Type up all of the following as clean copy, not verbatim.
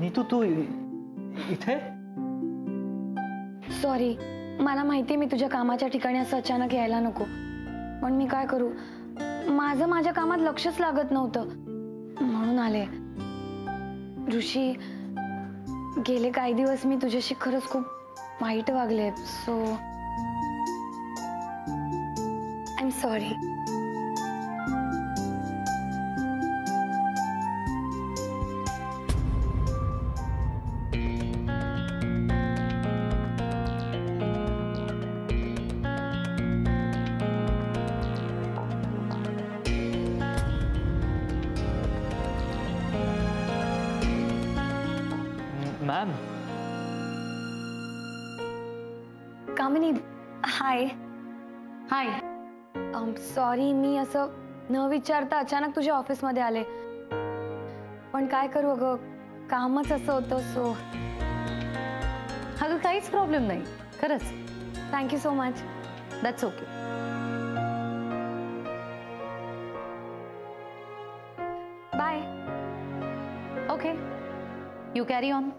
नीतू तू इथे? सॉरी, मला माहिती मी तुझ्या कामाच्या ठिकाणी असं अचानक यायला नको, पण मी काय करू, माझ्या कामात लक्षच लागत नव्हतं म्हणून आले. ऋषी, गेले काही दिवस मी तुझ्याशी खरंच खूप वाईट वागले, so I am sorry. Ma'am. Kamini, hi. Hi. Sorry, मी असं न विचारता अचानक तुझ्या ऑफिसमध्ये आले, पण काय करू अगं, कामच असं होतं. सो अगं काहीच प्रॉब्लेम नाही, खरंच. Thank you so much. That's okay. Bye. Okay, you carry on.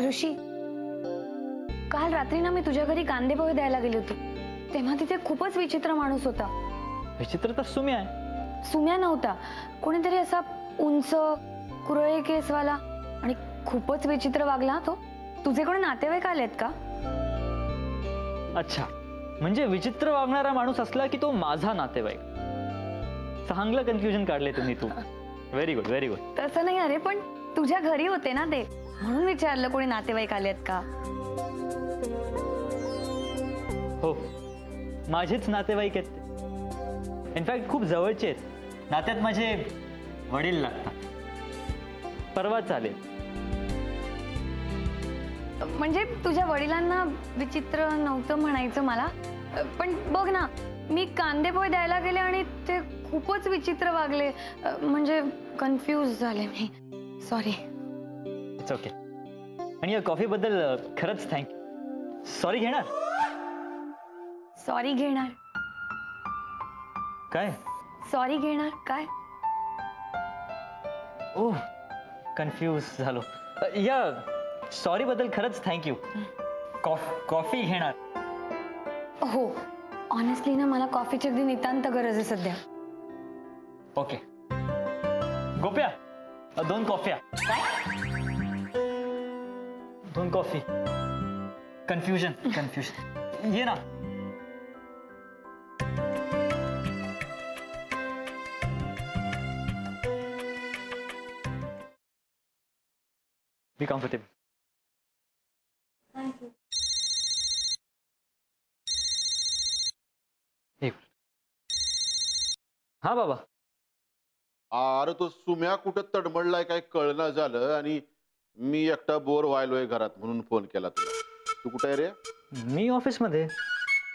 Rishi, काल रात्री ना मी तुझ्या घरी कांदे पोहे द्यायला गेली होती, तेव्हा तिथे खूपच विचित्र माणूस होता. विचित्र तर सुम्या आहे. सुम्या नव्हता, कोणीतरी असा उंच कुरळे केसवाला, आणि खूपच विचित्र वागला तो. तुझे कोणी नातेवाईक आलेत का? अच्छा, म्हणजे विचित्र वागणारा माणूस असला की तो माझा नातेवाईक. चांगलं कन्फ्युजन काढले तुम्ही. तू व्हेरी गुड, व्हेरी गुड. तसं नाही अरे, पण तुझ्या घरी होते ना ते, म्हणून विचारलं कोणी नातेवाईक आलेत का. हो, माझेच नातेवाईक आहेत ते. इनफॅक्ट खूप जवळचे आहेत. नात्यात माझे वडील लागतात. परवा चालेल. म्हणजे तुझ्या वडिलांना विचित्र नव्हतं म्हणायचं मला, पण बघ ना, मी कांदे पोहे द्यायला गेले आणि ते खूपच विचित्र वागले. म्हणजे कन्फ्यूज झाले मी. सॉरी. It's okay. आणि या कॉफी बद्दल खरंच थँक्यू. सॉरी घेणार. सॉरी घेणार काय? सॉरी घेणार काय? ओह, कन्फ्यूज झालो. या सॉरी बद्दल खरंच थँक्यू. कॉफी घेणार. हो, ऑनेस्टली ना, मला कॉफीची अगदी नितांत गरज आहे सध्या. ओके. गोप्या, 2 कॉफ्या. 2 कॉफी. कन्फ्युजन. ये ना. Be comfortable. थँक्यू. हा बाबा. अरे तो सुम्या कुठं तडमडलाय काय कळना झालं, आणि मी एकटा बोर व्हायलोय घरात म्हणून फोन केला तुला. तू कुठे आहे रे? मी ऑफिसमध्ये.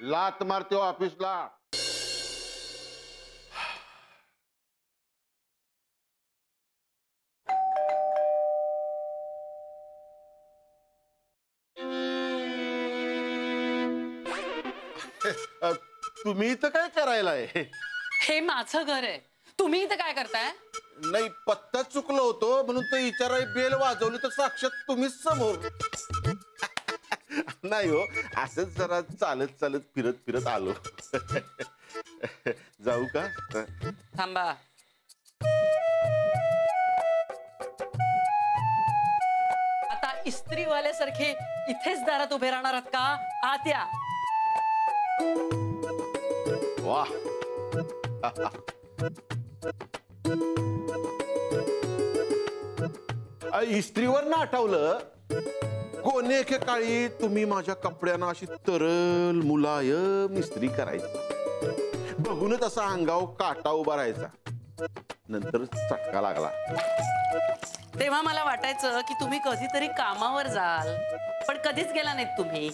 लात मारते ऑफिसला. तुम्ही इथं काय करायलाय? हे माझं घर आहे, तुम्ही इथं काय करताय? नाही, पत्ता चुकलो होतो म्हणून तो विचाराय बेल वाजवली तर साक्षात तुम्हीच समोर. नाही हो, असंच जरा चालत चालत फिरत आलो. जाऊ का? थांबा. आता इस्त्रीवाल्यासारखे इथेच दारात उभे राहणार आहात का? आत या. वाह. इस्त्रीवर ना आठवलं, कोणी एके काळी तुम्ही माझ्या कपड्यांना अशी तरल मुलायम इस्त्री करायची. बघूनच असा अंगावर काटा उभा राहायचा. नंतर चटका लागला. तेव्हा मला वाटायचं की तुम्ही कधीतरी कामावर जाल, पण कधीच गेला नाहीत तुम्ही.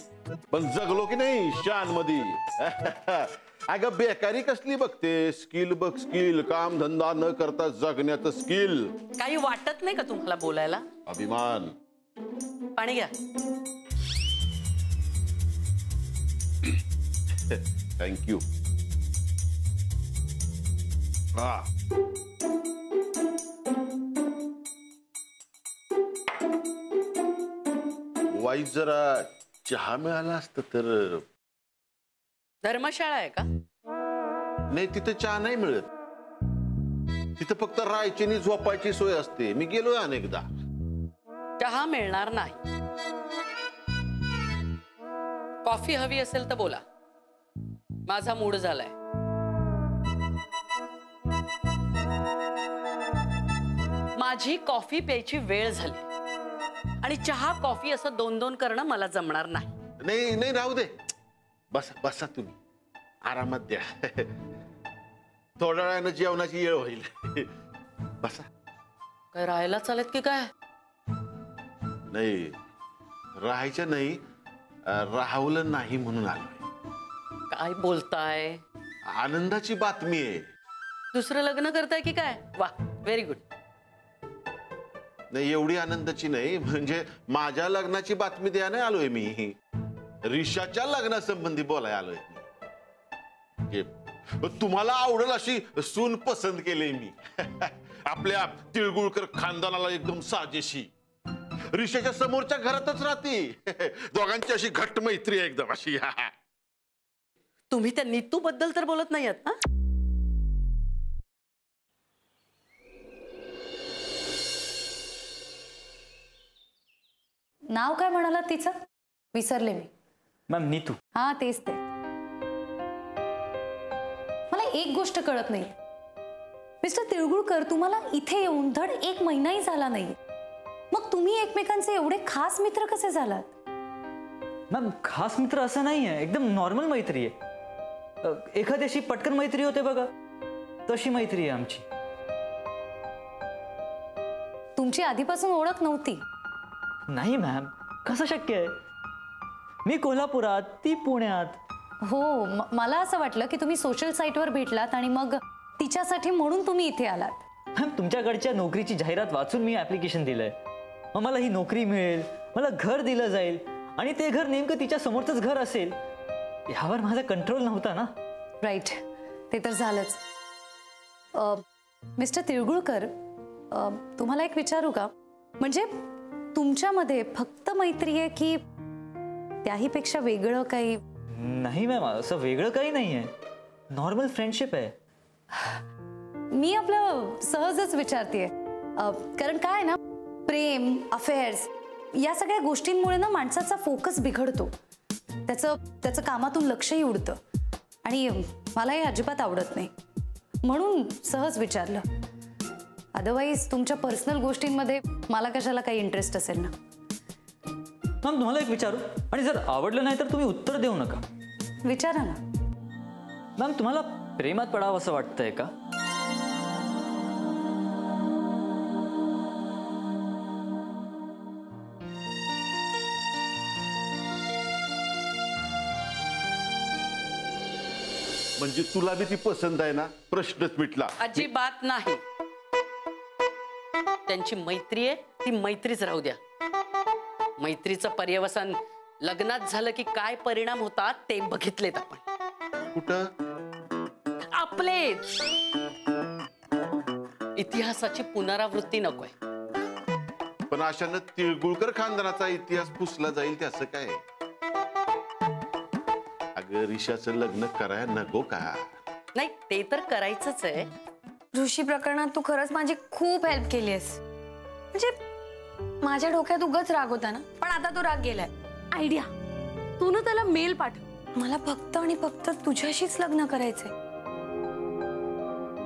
पण जगलो की नाही शान मध्ये. अगं बेकारी कसली बघते? स्किल बघ, स्किल. काम धंदा न करता जगण्याचं स्किल. काही वाटत नाही का तुम्हाला बोलायला? अभिमान. पाणी घ्या. थँक्यू. हा. वाईस जरा चहा मिळाला असत तर. धर्मशाळा आहे का? नाही, तिथं चहा नाही मिळत. तिथं फक्त राहायची आणि झोपायची सोय असते. मी गेलोय अनेकदा. चहा मिळणार नाही. कॉफी हवी असेल तर बोला. माझा मूड झालाय. माझी कॉफी प्यायची वेळ झाली आणि चहा कॉफी असं 2-2 करणं मला जमणार नाही. नाही नाही, राहू दे. बसा बसा, तुम्ही आरामात द्या. थोड्या वेळानं जेवणाची वेळ होईल. बसा. काय राहायला चालत की काय? नाही, राहायचं नाही, राहवलं नाही म्हणून आलोय. काय बोलताय? आनंदाची बातमी आहे. दुसरं लग्न करताय की काय? वा, व्हेरी गुड. नाही, एवढी आनंदाची नाही, म्हणजे माझ्या लग्नाची बातमी द्यायला आलोय मी. रिशाच्या लग्नासंबंधी बोलाय आलोय. तुम्हाला आवडेल अशी सून पसंत केली मी. आपल्या तिळगुळकर खानदानाला एकदम साजेशी. रिशाच्या समोरच्या घरातच राहते. दोघांची अशी घट्ट मैत्री आहे एकदम अशी. तुम्ही त्या नीतू बद्दल तर बोलत नाही आहात ना? नाव काय म्हणाला तिचं? विसरले मी. मॅम नीतू. हा, तेच ते. मला एक गोष्ट कळत नाही. मिस्टर तिळगुळकर, तुम्हाला इथे येऊन धड 1 महिनाही झाला नाही. मग तुम्ही एकमेकांचे एवढे खास मित्र कसे झालात? मॅम खास मित्र असं नाही आहे, एकदम नॉर्मल मैत्री आहे. एखाद्याशी पटकन मैत्री होते बघा, तशी मैत्री आहे आमची. तुमची आधीपासून ओळख नव्हती? नाही मॅम, कसं शक्य आहे? मी कोल्हापुरात, ती पुण्यात. हो, मला असं वाटलं की तुम्ही सोशल साईटवर भेटलात आणि मग तिच्यासाठी म्हणून तुम्ही इथे आलात. मॅम तुमच्याकडच्या नोकरीची जाहिरात वाचून मी ऍप्लिकेशन दिलंय. मग मला ही नोकरी मिळेल, मला घर दिलं जाईल आणि ते घर नेमकं तिच्या समोरचंच घर असेल, यावर माझा कंट्रोल नव्हता ना. राईट, ते तर झालंच. मिस्टर तिळगुळकर, तुम्हाला एक विचारू का? म्हणजे तुमच्यामध्ये फक्त मैत्री आहे की त्याहीपेक्षा वेगळं काही? नाही मॅम, असं वेगळं काही नाही आहे, नॉर्मल फ्रेंडशिप आहे. मी आपलं सहजच विचारतेय, कारण काय ना, प्रेम, अफेअर्स या सगळ्या गोष्टींमुळे ना माणसाचा फोकस बिघडतो. त्याचं कामातून लक्षही उडतं आणि मला हे अजिबात आवडत नाही, म्हणून सहज विचारलं. अदरवाईज तुमच्या पर्सनल गोष्टींमध्ये मला कशाला काही इंटरेस्ट असेल ना. मॅम तुम्हाला एक विचारू, आणि जर आवडलं नाही तर तुम्ही उत्तर देऊ नका. विचारा ना. मॅम तुम्हाला प्रेमात पडावं असं वाटतंय का? म्हणजे तुला बी ती पसंत आहे ना? प्रश्नच मिटला. अजिबात नाही. त्यांची मैत्री आहे, ती मैत्रीच राहू द्या. मैत्रीचं पर्यवसन लग्नात झालं की काय परिणाम होतात ते बघितलेत आपण. कुठं? आपलेच. इतिहासाची पुनरावृत्ती नकोय. पण अशानं तिळगुळकर खानदानाचा इतिहास पुसला जाईल त्याचं काय? अगं रिशाचं लग्न करायला नको का? नाही, ते तर करायचंच आहे. ऋषी प्रकरणात तू खरंच माझी खूप हेल्प केली आहेस. म्हणजे माझ्या डोक्यात उगाच राग होता ना, पण आता तो राग गेलाय. आयडिया, तू ना त्याला मेल पाठव. मला फक्त आणि फक्त तुझ्याशीच लग्न करायचंय.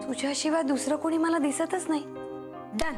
तुझ्याशिवाय दुसरं कोणी मला दिसतच नाही. डन.